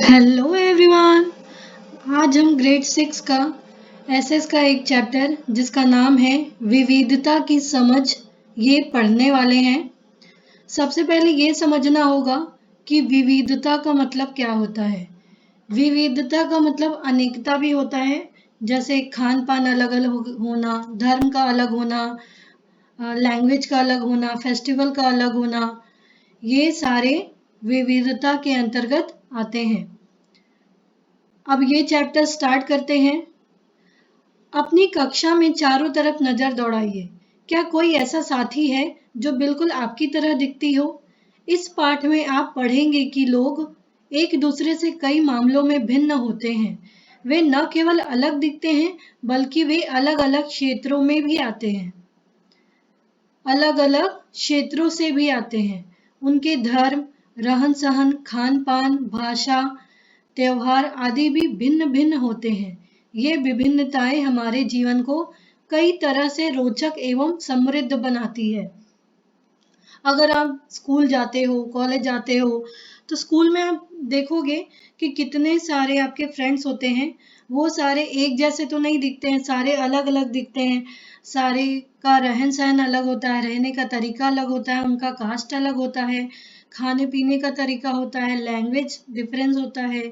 Hello everyone. आज हम grade 6 का एसएस का एक चैप्टर जिसका नाम है विविधता की समझ ये पढ़ने वाले हैं। सबसे पहले ये समझना होगा कि विविधता का मतलब क्या होता है। विविधता का मतलब अनेकता भी होता है, जैसे खान पान अलग अलग होना, धर्म का अलग होना, लैंग्वेज का अलग होना, फेस्टिवल का अलग होना, ये सारे विविधता के अंतर्गत आते हैं। अब ये चैप्टर स्टार्ट करते हैं। अपनी कक्षा में चारों तरफ नजर दौड़ाइए। क्या कोई ऐसा साथी है जो बिल्कुल आपकी तरह दिखती हो? इस पाठ में आप पढ़ेंगे कि लोग एक दूसरे से कई मामलों में भिन्न होते हैं। वे न केवल अलग दिखते हैं, बल्कि वे अलग अलग क्षेत्रों में भी आते हैं, अलग अलग क्षेत्रों से भी आते हैं। उनके धर्म, रहन सहन, खान पान, भाषा, त्योहार आदि भी भिन्न भिन्न होते हैं। ये विभिन्नताएं हमारे जीवन को कई तरह से रोचक एवं समृद्ध बनाती है। अगर आप स्कूल जाते हो, कॉलेज जाते हो, तो स्कूल में आप देखोगे कि कितने सारे आपके फ्रेंड्स होते हैं। वो सारे एक जैसे तो नहीं दिखते हैं, सारे अलग अलग दिखते हैं। सारे का रहन सहन अलग होता है, रहने का तरीका अलग होता है, उनका कास्ट अलग होता है, खाने पीने का तरीका होता है, लैंग्वेज डिफरेंस होता है,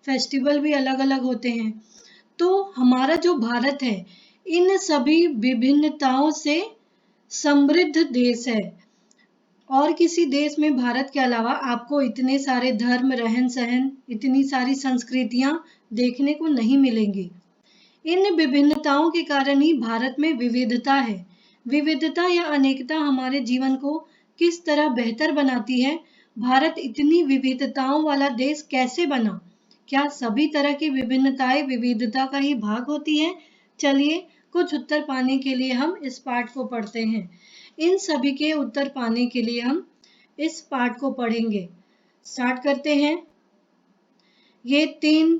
फेस्टिवल भी अलग अलग होते हैं। तो हमारा जो भारत है, इन सभी विभिन्नताओं से समृद्ध देश है। और किसी देश में भारत के अलावा आपको इतने सारे धर्म, रहन सहन, इतनी सारी संस्कृतियां देखने को नहीं मिलेंगी। इन विभिन्नताओं के कारण ही भारत में विविधता है। विविधता या अनेकता हमारे जीवन को किस तरह बेहतर बनाती है? भारत इतनी विविधताओं वाला देश कैसे बना? क्या सभी तरह की विभिन्नताएं विविधता का ही भाग होती हैं? चलिए कुछ उत्तर पाने के लिए हम इस पाठ को पढ़ते हैं। इन सभी के उत्तर पाने के लिए हम इस पाठ को पढ़ेंगे। स्टार्ट करते हैं। ये 3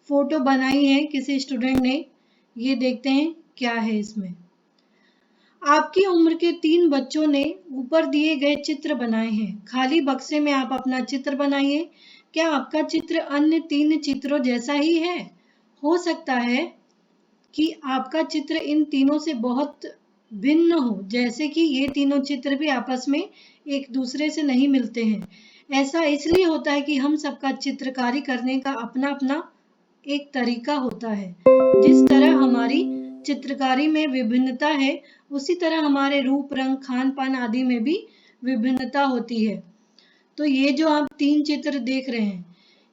फोटो बनाई है किसी स्टूडेंट ने। ये देखते हैं क्या है इसमें। आपकी उम्र के 3 बच्चों ने ऊपर दिए गए चित्र बनाए हैं। खाली बक्से में आप अपना चित्र बनाइए। क्या आपका चित्र अन्य 3 चित्रों जैसा ही है? हो सकता है कि आपका चित्र इन तीनों से बहुत भिन्न हो, जैसे कि ये तीनों चित्र भी आपस में एक दूसरे से नहीं मिलते हैं। ऐसा इसलिए होता है कि हम सबका चित्रकारी करने का अपना अपना एक तरीका होता है। जिस तरह हमारी चित्रकारी में विभिन्नता है, उसी तरह हमारे रूप, रंग, खान पान आदि में भी विभिन्नता होती है। तो ये जो आप 3 चित्र देख रहे हैं,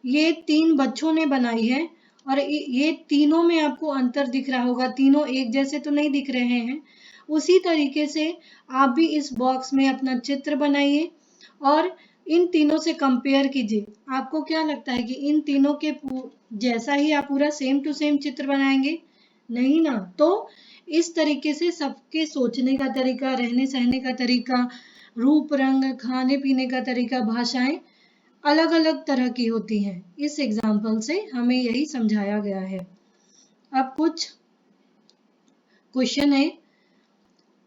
ये 3 बच्चों ने बनाई है और ये तीनों में आपको अंतर दिख रहा होगा। तीनों एक जैसे तो नहीं दिख रहे हैं। उसी तरीके से आप भी इस बॉक्स में अपना चित्र बनाइए और इन तीनों से कंपेयर कीजिए। आपको क्या लगता है कि इन तीनों के जैसा ही आप पूरा सेम टू सेम चित्र बनाएंगे? नहीं ना। तो इस तरीके से सबके सोचने का तरीका, रहने सहने का तरीका, रूप रंग, खाने पीने का तरीका, भाषाएं अलग अलग तरह की होती हैं। इस एग्जाम्पल से हमें यही समझाया गया है। अब कुछ क्वेश्चन है।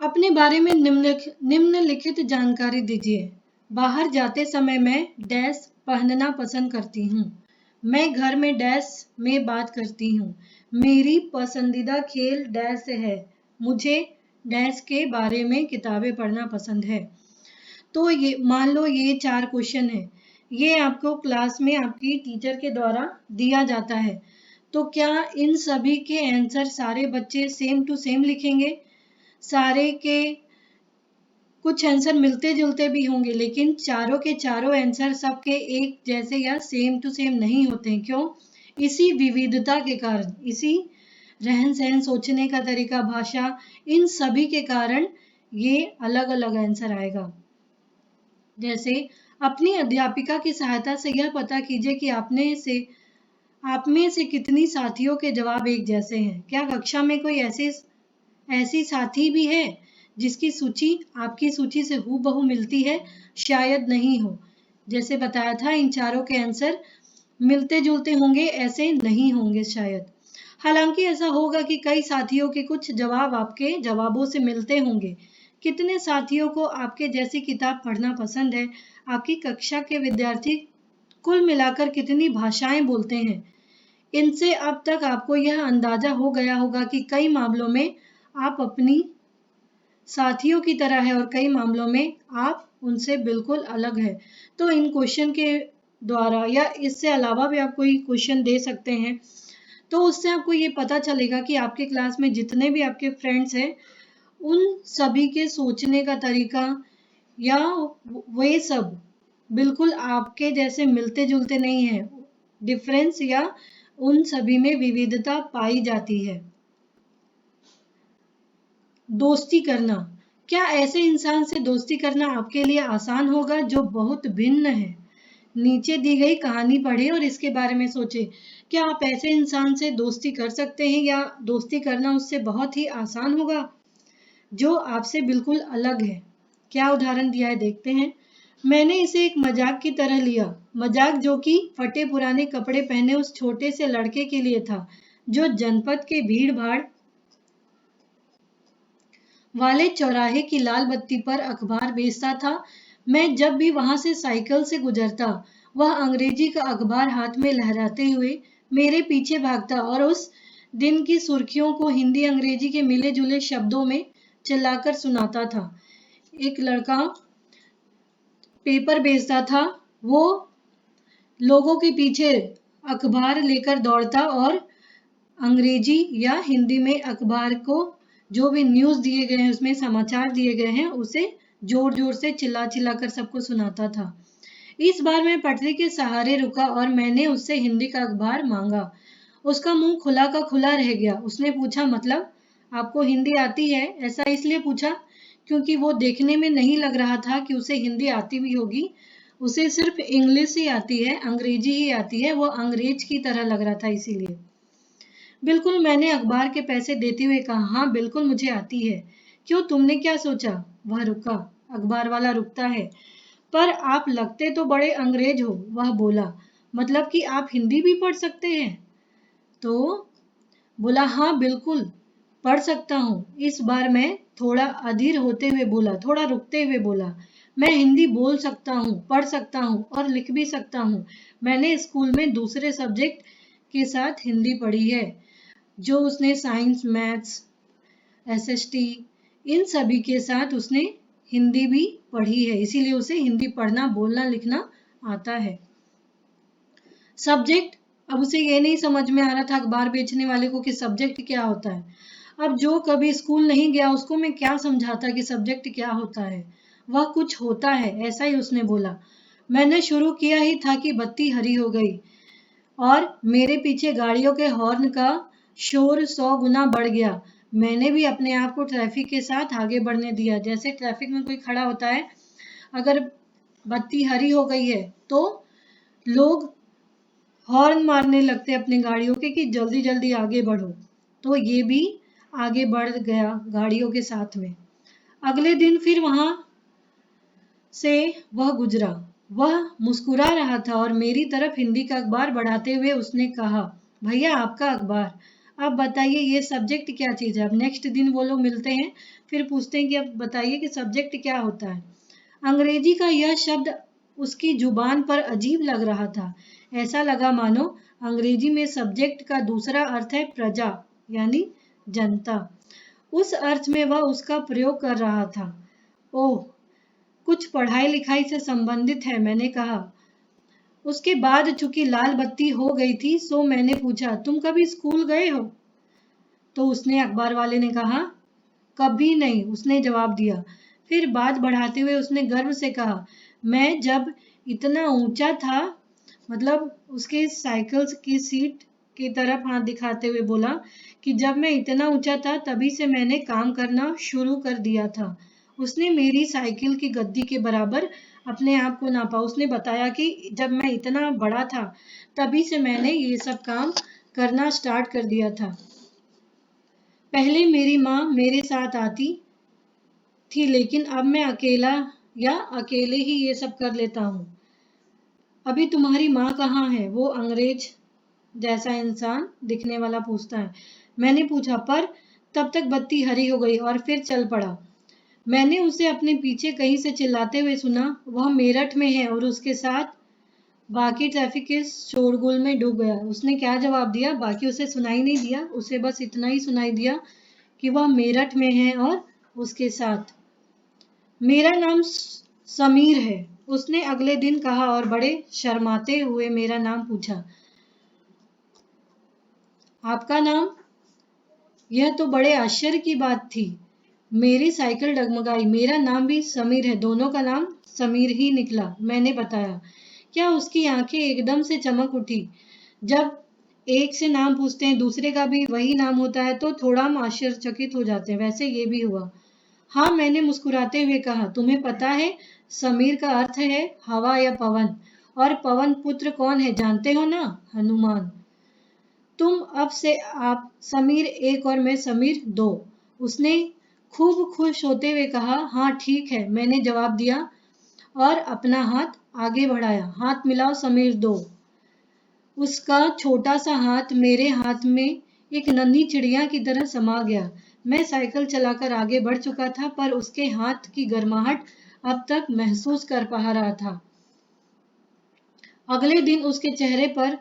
अपने बारे में निम्नलिखित जानकारी दीजिए। बाहर जाते समय मैं डैश पहनना पसंद करती हूँ। मैं घर में डैश में बात करती हूँ। मेरी पसंदीदा खेल डैश है। मुझे डैश के बारे में किताबें पढ़ना पसंद है। तो ये मान लो ये 4 क्वेश्चन है। ये आपको क्लास में आपकी टीचर के द्वारा दिया जाता है। तो क्या इन सभी के आंसर सारे बच्चे सेम टू सेम लिखेंगे? सारे के कुछ आंसर मिलते जुलते भी होंगे, लेकिन चारों के चारों आंसर सबके एक जैसे या सेम टू सेम नहीं होते हैं। क्यों? इसी विविधता के कारण, इसी रहन सहन, सोचने का तरीका, भाषा, इन सभी के कारण ये अलग अलग आंसर आएगा। जैसे अपनी अध्यापिका की सहायता से यह पता कीजिए कि आप में से कितनी साथियों के जवाब एक जैसे हैं। क्या कक्षा में कोई ऐसी साथी भी है जिसकी सूची आपकी सूची से हूबहू मिलती है? शायद नहीं हो। जैसे बताया था, इन चारों के आंसर मिलते जुलते होंगे, ऐसे नहीं होंगे शायद। हालांकि ऐसा होगा कि कई साथियों के कुछ जवाब आपके जवाबों से मिलते होंगे। कितने साथियों को आपके जैसी किताब पढ़ना पसंद है? आपकी कक्षा के विद्यार्थी कुल मिलाकर कितनी भाषाएं बोलते हैं। इनसे अब तक आपको यह अंदाजा हो गया होगा कि कई मामलों में आप अपनी साथियों की तरह है और कई मामलों में आप उनसे बिल्कुल अलग है। तो इन क्वेश्चन के द्वारा या इससे अलावा भी आप कोई क्वेश्चन दे सकते हैं, तो उससे आपको ये पता चलेगा कि आपके क्लास में जितने भी आपके फ्रेंड्स हैं उन सभी के सोचने का तरीका या वे सब बिल्कुल आपके जैसे मिलते जुलते नहीं है। डिफरेंस या उन सभी में विविधता पाई जाती है। दोस्ती करना। क्या ऐसे इंसान से दोस्ती करना आपके लिए आसान होगा जो बहुत भिन्न है? नीचे दी गई कहानी पढ़ें और इसके बारे में सोचें। क्या आप ऐसे इंसान से दोस्ती कर सकते हैं या दोस्ती करना उससे बहुत ही आसान होगा जो आपसे बिल्कुल अलग है? क्या उदाहरण दिया है देखते हैं। मैंने इसे एक मजाक की तरह लिया, मजाक जो कि फटे पुराने कपड़े पहने उस छोटे से लड़के के लिए था जो जनपद के भीड़ भाड़ वाले चौराहे की लाल बत्ती पर अखबार बेचता था। मैं जब भी वहां से साइकिल से गुजरता, वह अंग्रेजी का अखबार हाथ में लहराते हुए मेरे पीछे भागता और उस दिन की सुर्खियों को हिंदी अंग्रेजी के मिले जुले शब्दों में चिल्लाकर सुनाता था। एक लड़का पेपर बेचता था, वो लोगों के पीछे अखबार लेकर दौड़ता और अंग्रेजी या हिंदी में अखबार को जो भी न्यूज़ दिए गए हैं उसमें समाचार दिए गए हैं उसे जोर जोर से चिल्ला चिल्ला कर सबको सुनाता था। इस बार मैं पटरी के सहारे रुका और मैंने उससे हिंदी का अखबार मांगा। उसका मुंह खुला का खुला रह गया। उसने पूछा, मतलब आपको हिंदी आती है? ऐसा इसलिए पूछा क्योंकि वो देखने में नहीं लग रहा था कि उसे हिंदी आती भी होगी। उसे सिर्फ इंग्लिश ही आती है, अंग्रेजी ही आती है। वो अंग्रेज की तरह लग रहा था इसीलिए। बिल्कुल, मैंने अखबार के पैसे देते हुए कहा, हाँ बिल्कुल मुझे आती है। क्यों, तुमने क्या सोचा? वह रुका। अखबार वाला रुकता है। पर आप लगते तो बड़े अंग्रेज हो, वह बोला। मतलब कि आप हिंदी भी पढ़ सकते हैं? तो बोला, हाँ बिल्कुल पढ़ सकता हूँ। इस बार मैं थोड़ा अधीर होते हुए बोला, थोड़ा रुकते हुए बोला, मैं हिंदी बोल सकता हूँ, पढ़ सकता हूँ और लिख भी सकता हूँ। मैंने स्कूल में दूसरे सब्जेक्ट के साथ हिंदी पढ़ी है, जो उसने साइंस, मैथ्स, एसएसटी इन सभी के साथ उसने हिंदी भी पढ़ी है, इसीलिए उसे हिंदी पढ़ना, बोलना, लिखना आता है। सब्जेक्ट, अब उसे ये नहीं समझ में आ रहा था अखबार बेचने वाले को कि सब्जेक्ट क्या होता है। अब जो कभी स्कूल नहीं गया उसको मैं क्या समझाता कि सब्जेक्ट क्या होता है। वह कुछ होता है, ऐसा ही उसने बोला। मैंने शुरू किया ही था कि बत्ती हरी हो गई और मेरे पीछे गाड़ियों के हॉर्न का शोर 100 गुना बढ़ गया। मैंने भी अपने आप को ट्रैफिक के साथ आगे बढ़ने दिया। जैसे ट्रैफिक में कोई खड़ा होता है, अगर बत्ती हरी हो गई है तो लोग हॉर्न मारने लगते अपनी गाड़ियों के कि जल्दी जल्दी आगे बढ़ो। तो ये भी आगे बढ़ गया गाड़ियों के साथ में। अगले दिन फिर वहां से वह गुजरा। वह मुस्कुरा रहा था और मेरी तरफ हिंदी का अखबार बढ़ाते हुए उसने कहा, भैया आपका अखबार। अब बताइए ये सब्जेक्ट क्या चीज़ है। अब नेक्स्ट दिन वो लोग मिलते हैं, फिर पूछते हैं कि अब बताइए कि सब्जेक्ट क्या होता है। अंग्रेजी का यह शब्द उसकी जुबान पर अजीब लग रहा था। ऐसा लगा मानो अंग्रेजी में सब्जेक्ट का दूसरा अर्थ है प्रजा, यानी जनता। उस अर्थ में वह उसका प्रयोग कर रहा था। ओह, कुछ पढ़ाई लिखाई से संबंधित है, मैंने कहा। उसके बाद चूंकि लाल बत्ती हो गई थी, सो मैंने पूछा, तुम कभी स्कूल गए हो? तो उसने, अखबार वाले ने कहा, कभी नहीं, उसने जवाब दिया। फिर बात बढ़ाते हुए उसने गर्व से कहा, मैं जब इतना ऊंचा था, मतलब उसके साइकिल की सीट की तरफ हाथ दिखाते हुए बोला कि जब मैं इतना ऊंचा था तभी से मैंने काम करना शुरू कर दिया था। उसने मेरी साइकिल की गद्दी के बराबर अपने आप को नापा। उसने बताया कि जब मैं इतना बड़ा था तभी से मैंने ये सब काम करना स्टार्ट कर दिया था। पहले मेरी माँ मेरे साथ आती थी, लेकिन अब मैं अकेला या अकेले ही ये सब कर लेता हूँ। अभी तुम्हारी माँ कहाँ है? वो अंग्रेज जैसा इंसान दिखने वाला पूछता है। मैंने पूछा, पर तब तक बत्ती हरी हो गई और फिर चल पड़ा। मैंने उसे अपने पीछे कहीं से चिल्लाते हुए सुना, वह मेरठ में है और उसके साथ बाकी ट्रैफिक के शोरगुल में डूब गया। उसने क्या जवाब दिया? बाकी उसे सुनाई नहीं दिया, उसे बस इतना ही सुनाई दिया कि वह मेरठ में है और उसके साथ। मेरा नाम समीर है, उसने अगले दिन कहा और बड़े शर्माते हुए मेरा नाम पूछा। आपका नाम? यह तो बड़े आश्चर्य की बात थी। मेरी साइकिल डगमगाई। मेरा नाम भी समीर है, दोनों का नाम समीर ही निकला, मैंने बताया। क्या उसकी आंखें एकदम से चमक उठी। जब एक से नाम पूछते हैं, दूसरे का भी वही नाम होता है तो थोड़ा हम आश्चर्यचकित हो जाते हैं। वैसे ये भी हुआ। हाँ, मैंने मुस्कुराते हुए कहा। तुम्हें पता है समीर का अर्थ है हवा या पवन, और पवन पुत्र कौन है जानते हो ना? हनुमान। तुम अब से आप समीर एक और मैं समीर दो, उसने खूब खुश होते हुए कहा। हाँ ठीक है, मैंने जवाब दिया और अपना हाथ आगे बढ़ाया। हाथ मिलाओ समीर दो। उसका छोटा सा हाथ मेरे हाथ में एक नन्ही चिड़िया की तरह समा गया। मैं साइकिल चलाकर आगे बढ़ चुका था, पर उसके हाथ की गर्माहट अब तक महसूस कर पा रहा था। अगले दिन उसके चेहरे पर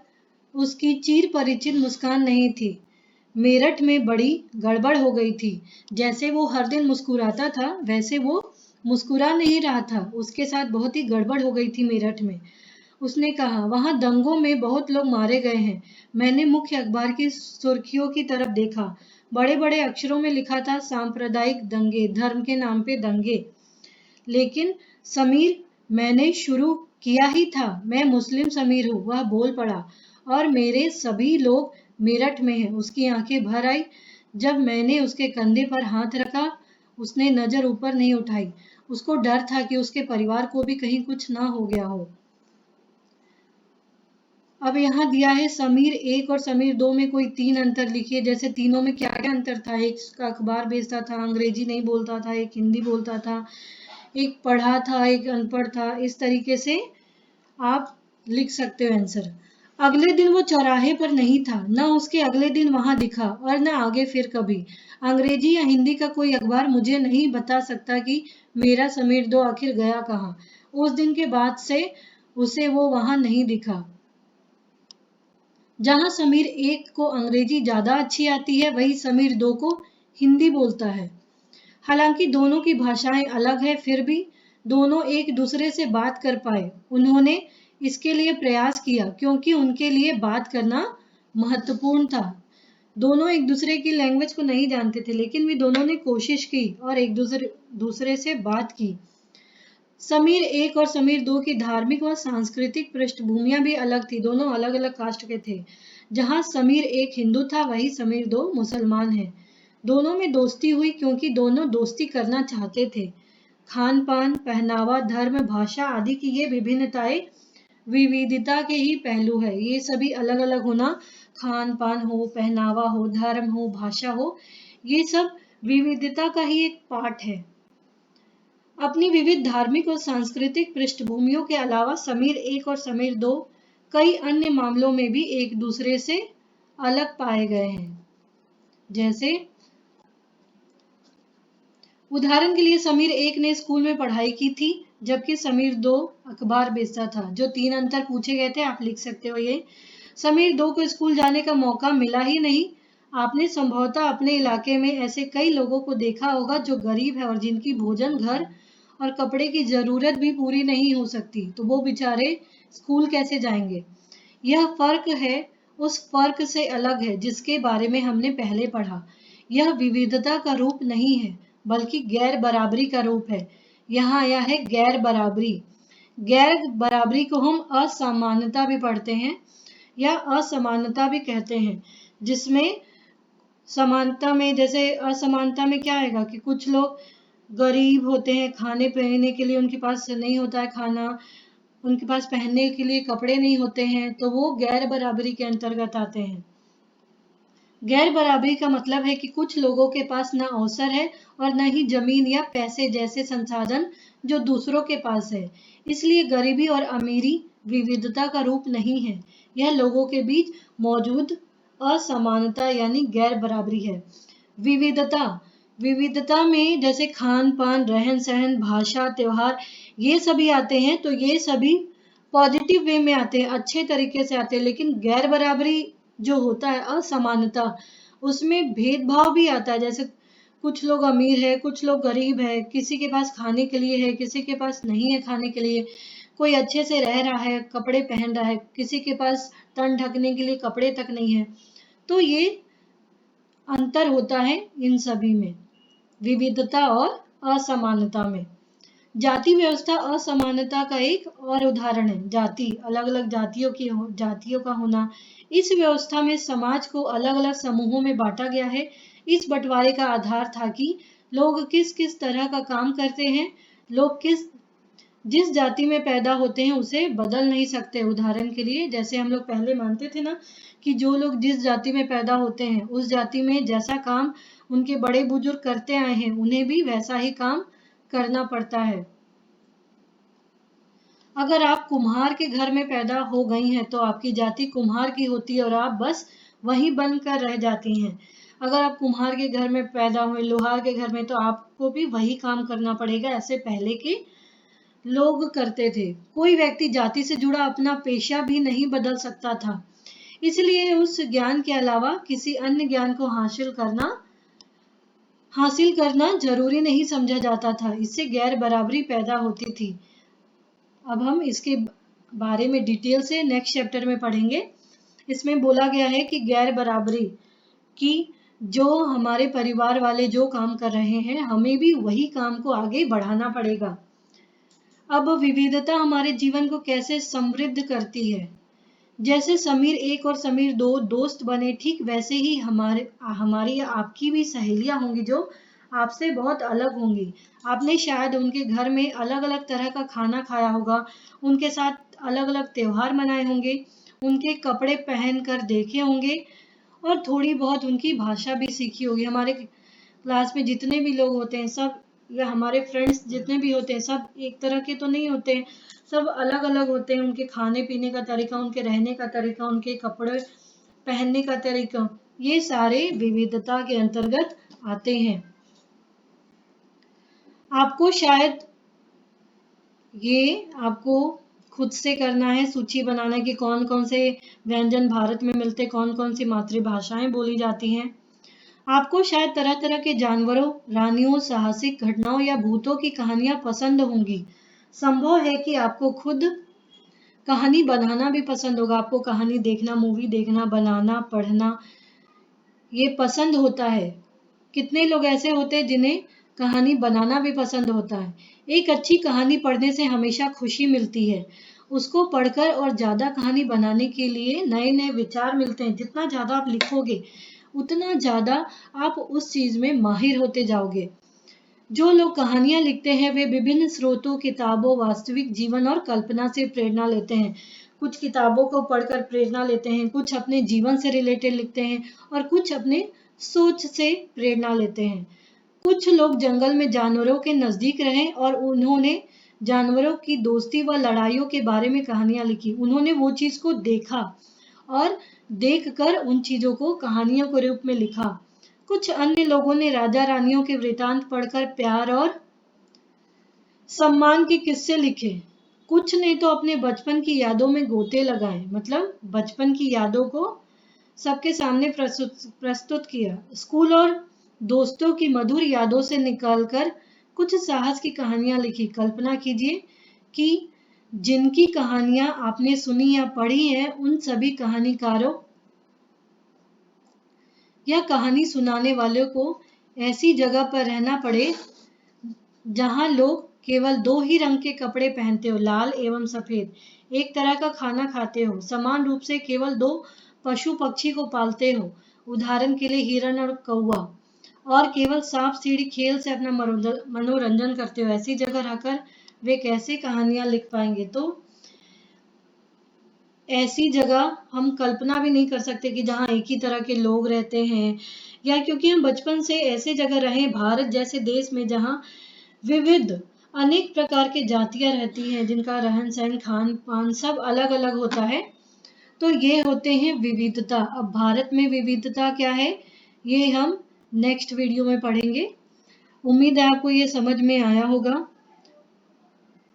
उसकी चिर परिचित मुस्कान नहीं थी। मेरठ में बड़ी गड़बड़ हो गई थी। जैसे वो हर दिन मुस्कुराता था, वैसे वो मुस्कुरा नहीं रहा था। उसके साथ बहुत ही गड़बड़ हो गई थी मेरठ में। उसने कहा, वहां दंगों में बहुत लोग मारे गए हैं। मैंने मुख्य अखबार की सुर्खियों की तरफ देखा। बड़े बड़े अक्षरों में लिखा था, सांप्रदायिक दंगे, धर्म के नाम पे दंगे। लेकिन समीर, मैंने शुरू किया ही था। मैं मुस्लिम समीर हूँ, वह बोल पड़ा। और मेरे सभी लोग मेरठ में हैं। उसकी आंखें भर आई जब मैंने उसके कंधे पर हाथ रखा। उसने नजर ऊपर नहीं उठाई। उसको डर था कि उसके परिवार को भी कहीं कुछ ना हो गया हो। अब यहाँ दिया है समीर एक और समीर दो में कोई 3 अंतर लिखिए। जैसे तीनों में क्या क्या अंतर था? एक का अखबार बेचता था, अंग्रेजी नहीं बोलता था, एक हिंदी बोलता था, एक पढ़ा था, एक अनपढ़ था। इस तरीके से आप लिख सकते हो आंसर। अगले दिन वो चौराहे पर नहीं था, न उसके अगले दिन वहां दिखा और न आगे फिर कभी। अंग्रेजी या हिंदी का कोई अखबार मुझे नहीं बता सकता कि मेरा समीर दो आखिर गया कहाँ। उस दिन के बाद से उसे वो वहां नहीं दिखा। जहां समीर एक को अंग्रेजी ज्यादा अच्छी आती है, वही समीर दो को हिंदी बोलता है। हालांकि दोनों की भाषाएं अलग है, फिर भी दोनों एक दूसरे से बात कर पाए। उन्होंने इसके लिए प्रयास किया क्योंकि उनके लिए बात करना महत्वपूर्ण था। दोनों एक दूसरे की लैंग्वेज को नहीं जानते थे, लेकिन भी दोनों ने कोशिश की और एक दूसरे से बात की। समीर एक और समीर दो की धार्मिक और सांस्कृतिक पृष्ठभूमियां भी अलग थी। दोनों अलग अलग कास्ट के थे। जहां समीर एक हिंदू था, वही समीर दो मुसलमान है। दोनों में दोस्ती हुई क्योंकि दोनों दोस्ती करना चाहते थे। खान पान, पहनावा, धर्म, भाषा आदि की ये विभिन्नताएं विविधता के ही पहलू है। ये सभी अलग अलग होना, खान पान हो, पहनावा हो, धर्म हो, भाषा हो, ये सब विविधता का ही एक पार्ट है। अपनी विविध धार्मिक और सांस्कृतिक पृष्ठभूमियों के अलावा समीर एक और समीर दो कई अन्य मामलों में भी एक दूसरे से अलग पाए गए हैं। जैसे उदाहरण के लिए समीर एक ने स्कूल में पढ़ाई की थी, जबकि समीर दो अखबार बेचता था। जो 3 अंतर पूछे गए थे आप लिख सकते हो ये। समीर दो को स्कूल जाने का मौका मिला ही नहीं। आपने संभवतः अपने इलाके में ऐसे कई लोगों को देखा होगा जो गरीब है और जिनकी भोजन, घर और कपड़े की जरूरत भी पूरी नहीं हो सकती, तो वो बेचारे स्कूल कैसे जाएंगे? यह फर्क है उस फर्क से अलग है जिसके बारे में हमने पहले पढ़ा। यह विविधता का रूप नहीं है, बल्कि गैर बराबरी का रूप है। यहाँ आया है गैर बराबरी। गैर बराबरी को हम असमानता भी पढ़ते हैं या असमानता भी कहते हैं, जिसमें समानता में, जैसे असमानता में क्या आएगा कि कुछ लोग गरीब होते हैं, खाने पीने के लिए उनके पास नहीं होता है खाना, उनके पास पहनने के लिए कपड़े नहीं होते हैं, तो वो गैर बराबरी के अंतर्गत आते हैं। गैर बराबरी का मतलब है कि कुछ लोगों के पास ना अवसर है और न ही जमीन या पैसे जैसे संसाधन जो दूसरों के पास है। इसलिए गरीबी और अमीरी विविधता का रूप नहीं है, यह लोगों के बीच मौजूद असमानता यानी गैर बराबरी है। विविधता, विविधता में जैसे खान पान, रहन सहन, भाषा, त्योहार, ये सभी आते हैं। तो ये सभी पॉजिटिव वे में आते हैं, अच्छे तरीके से आते हैं। लेकिन गैर बराबरी जो होता है, असमानता, उसमें भेदभाव भी आता है। जैसे कुछ लोग अमीर है, कुछ लोग गरीब है, किसी के पास खाने के लिए है, किसी के पास नहीं है खाने के लिए, कोई अच्छे से रह रहा है, कपड़े पहन रहा है, किसी के पास तन ढकने के लिए कपड़े तक नहीं है। तो ये अंतर होता है इन सभी में, विविधता और असमानता में। जाति व्यवस्था असमानता का एक और उदाहरण है। जाति, अलग अलग जातियों का होना। इस व्यवस्था में समाज को अलग अलग समूहों में बांटा गया है। इस बंटवारे का आधार था कि लोग किस किस तरह का काम करते हैं। लोग जिस जाति में पैदा होते हैं उसे बदल नहीं सकते। उदाहरण के लिए, जैसे हम लोग पहले मानते थे ना कि जो लोग जिस जाति में पैदा होते हैं उस जाति में जैसा काम उनके बड़े बुजुर्ग करते आए हैं, उन्हें भी वैसा ही काम करना पड़ता है। अगर आप कुम्हार के घर में पैदा हो गई हैं तो आपकी जाति कुम्हार की होती है और आप बस वहीं बनकर रह जाती हैं। अगर आप कुम्हार के घर में पैदा हुए, लोहार के घर में, तो आपको भी वही काम करना पड़ेगा। ऐसे पहले के लोग करते थे। कोई व्यक्ति जाति से जुड़ा अपना पेशा भी नहीं बदल सकता था। इसलिए उस ज्ञान के अलावा किसी अन्य ज्ञान को हासिल करना जरूरी नहीं समझा जाता था। इससे गैर बराबरी पैदा होती थी। अब हम इसके बारे में डिटेल से नेक्स्ट चैप्टर में पढ़ेंगे। इसमें बोला गया है कि गैर बराबरी कि जो हमारे परिवार वाले जो काम कर रहे हैं, हमें भी वही काम को आगे बढ़ाना पड़ेगा। अब विविधता हमारे जीवन को कैसे समृद्ध करती है। जैसे समीर एक और समीर दो दोस्त बने, ठीक वैसे ही हमारी आपकी भी सहेलियां होंगी जो आपसे बहुत अलग होंगी। आपने शायद उनके घर में अलग अलग तरह का खाना खाया होगा, उनके साथ अलग अलग त्योहार मनाए होंगे, उनके कपड़े पहन कर देखे होंगे और थोड़ी बहुत उनकी भाषा भी सीखी होगी। हमारे क्लास में जितने भी लोग होते हैं सब, या हमारे फ्रेंड्स जितने भी होते हैं, सब एक तरह के तो नहीं होते हैं, सब अलग अलग होते हैं। उनके खाने पीने का तरीका, उनके रहने का तरीका, उनके कपड़े पहनने का तरीका, ये सारे विविधता के अंतर्गत आते हैं। आपको खुद से करना है, सूची बनाना कि कौन कौन से व्यंजन भारत में मिलते, कौन कौन सी मातृभाषाएं बोली जाती हैं। आपको शायद तरह तरह के जानवरों, रानियों, साहसिक घटनाओं या भूतों की कहानियां पसंद होंगी। संभव है कि आपको खुद कहानी बनाना भी पसंद होगा। आपको कहानी देखना, मूवी देखना, बनाना, पढ़ना ये पसंद होता है। कितने लोग ऐसे होते हैं जिन्हें कहानी बनाना भी पसंद होता है। एक अच्छी कहानी पढ़ने से हमेशा खुशी मिलती है। उसको पढ़कर और ज्यादा कहानी बनाने के लिए नए नए विचार मिलते हैं। जितना ज्यादा आप लिखोगे उतना ज्यादा आप उस चीज में माहिर होते जाओगे। जो लोग कहानियां लिखते हैं वे विभिन्न स्रोतों, किताबों, वास्तविक जीवन और कल्पना से प्रेरणा लेते हैं। कुछ किताबों को पढ़कर प्रेरणा लेते हैं, कुछ अपने जीवन से रिलेटेड लिखते हैं और कुछ अपने सोच से प्रेरणा लेते हैं। कुछ लोग जंगल में जानवरों के नजदीक रहे और उन्होंने जानवरों की दोस्ती व लड़ाइयों के बारे में कहानियां लिखी। उन्होंने वो चीज को देखा और देखकर उन चीजों को कहानियों के रूप में लिखा। कुछ अन्य लोगों ने राजा रानियों के वृतांत पढ़कर प्यार और सम्मान के किस्से लिखे। कुछ ने तो अपने बचपन की यादों में गोते लगाए, मतलब बचपन की यादों को सबके सामने प्रस्तुत किया। स्कूल और दोस्तों की मधुर यादों से निकालकर कुछ साहस की कहानियां लिखी। कल्पना कीजिए कि जिनकी कहानियां आपने सुनी या पढ़ी हैं, उन सभी कहानीकारों या कहानी सुनाने वालों को ऐसी जगह पर रहना पड़े जहां लोग केवल दो ही रंग के कपड़े पहनते हो, लाल एवं सफेद, एक तरह का खाना खाते हो, समान रूप से केवल दो पशु पक्षी को पालते हो, उदाहरण के लिए हिरण और कौवा, और केवल सांप सीढ़ी खेल से अपना मनोरंजन करते हो। ऐसी जगह रहकर वे कैसे कहानियां लिख पाएंगे। तो ऐसी जगह हम कल्पना भी नहीं कर सकते कि जहाँ एक ही तरह के लोग रहते हैं, या क्योंकि हम बचपन से ऐसे जगह रहे, भारत जैसे देश में जहाँ विविध अनेक प्रकार के जातियां रहती हैं, जिनका रहन सहन, खान पान सब अलग अलग होता है। तो ये होते हैं विविधता। अब भारत में विविधता क्या है, ये हम नेक्स्ट वीडियो में पढ़ेंगे। उम्मीद है आपको ये समझ में आया होगा।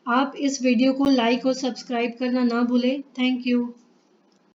आप इस वीडियो को लाइक और सब्सक्राइब करना ना भूलें। Thank you.